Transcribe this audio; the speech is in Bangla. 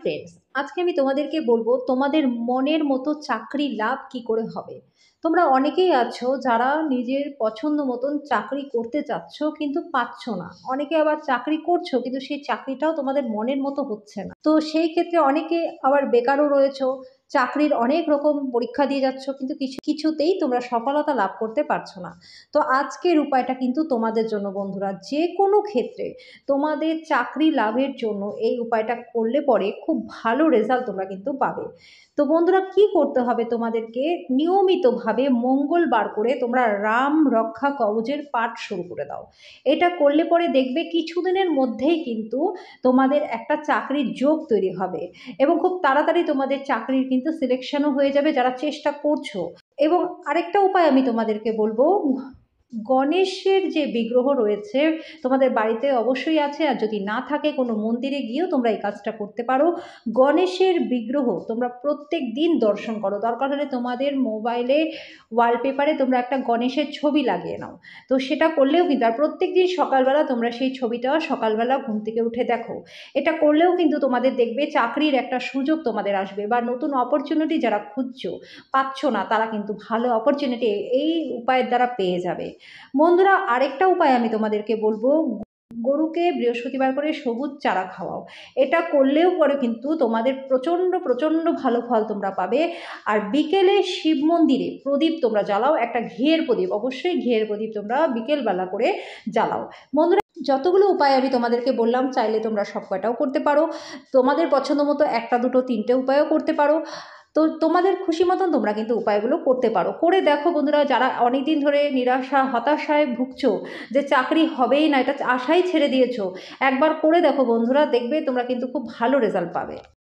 ফ্রেন্ডস, আজকে আমি তোমাদেরকে বলবো তোমাদের মনের মতো চাকরি লাভ কি করে হবে। তোমরা অনেকেই আছো যারা নিজের পছন্দ মতন চাকরি করতে চাচ্ছ কিন্তু পাচ্ছ না। অনেকে আবার চাকরি করছো কিন্তু সেই চাকরিটাও তোমাদের মনের মতো হচ্ছে না। তো সেই ক্ষেত্রে অনেকে আবার বেকারও রয়েছো, চাকরির অনেক রকম পরীক্ষা দিয়ে যাচ্ছ কিন্তু কিছুতেই তোমরা সফলতা লাভ করতে পারছো না। তো আজকের উপায়টা কিন্তু তোমাদের জন্য বন্ধুরা, যে কোনো ক্ষেত্রে তোমাদের চাকরি লাভের জন্য এই উপায়টা করলে পরে খুব ভালো রেজাল্ট তোমরা কিন্তু পাবে। তো বন্ধুরা, কি করতে হবে তোমাদেরকে, নিয়মিতভাবে মঙ্গলবার করে তোমরা রাম রক্ষা কবচের পাঠ শুরু করে দাও। এটা করলে পরে দেখবে কিছুদিনের মধ্যেই কিন্তু তোমাদের একটা চাকরির যোগ তৈরি হবে এবং খুব তাড়াতাড়ি তোমাদের চাকরির কিন্তু সিলেকশনও হয়ে যাবে যারা চেষ্টা করছো। এবং আরেকটা উপায় আমি তোমাদেরকে বলবো, গণেশের যে বিগ্রহ রয়েছে তোমাদের বাড়িতে অবশ্যই আছে, আর যদি না থাকে কোনো মন্দিরে গিয়েও তোমরা এই কাজটা করতে পারো। গণেশের বিগ্রহ তোমরা প্রত্যেক দিন দর্শন করো, দরকার হলে তোমাদের মোবাইলে ওয়ালপেপারে তোমরা একটা গণেশের ছবি লাগিয়ে নাও। তো সেটা করলেও কিন্তু, আর প্রত্যেক দিন সকালবেলা তোমরা সেই ছবিটা সকালবেলা ঘুম থেকে উঠে দেখো। এটা করলেও কিন্তু তোমাদের দেখবে চাকরির একটা সুযোগ তোমাদের আসবে, বা নতুন অপরচুনিটি যারা খুঁজছো পাচ্ছ না তারা কিন্তু ভালো অপরচুনিটি এই উপায়ের দ্বারা পেয়ে যাবে। বন্ধুরা, আরেকটা উপায় আমি তোমাদেরকে বলবো, গরুকে বৃহস্পতিবার করে সবুজ চারা খাওয়াও। এটা করলেও পরে কিন্তু তোমাদের প্রচণ্ড প্রচণ্ড ভালো ফল তোমরা পাবে। আর বিকেলে শিব মন্দিরে প্রদীপ তোমরা জ্বালাও, একটা ঘিয়ের প্রদীপ, অবশ্যই ঘিয়ের প্রদীপ তোমরা বিকেলবেলা করে জ্বালাও। বন্ধুরা, যতগুলো উপায় আমি তোমাদেরকে বললাম চাইলে তোমরা সব কয়টাও করতে পারো, তোমাদের পছন্দ মতো একটা দুটো তিনটে উপায়ও করতে পারো। তো তোমাদের খুশি মতন তোমরা কিন্তু উপায়গুলো করতে পারো, করে দেখো বন্ধুরা। যারা অনেক দিন ধরে নিরাশা হতাশায় ভুগছো যে চাকরি হবেই না, এটা আশাই ছেড়ে দিয়েছো, একবার করে দেখো বন্ধুরা, দেখবে তোমরা কিন্তু খুব ভালো রেজাল্ট পাবে।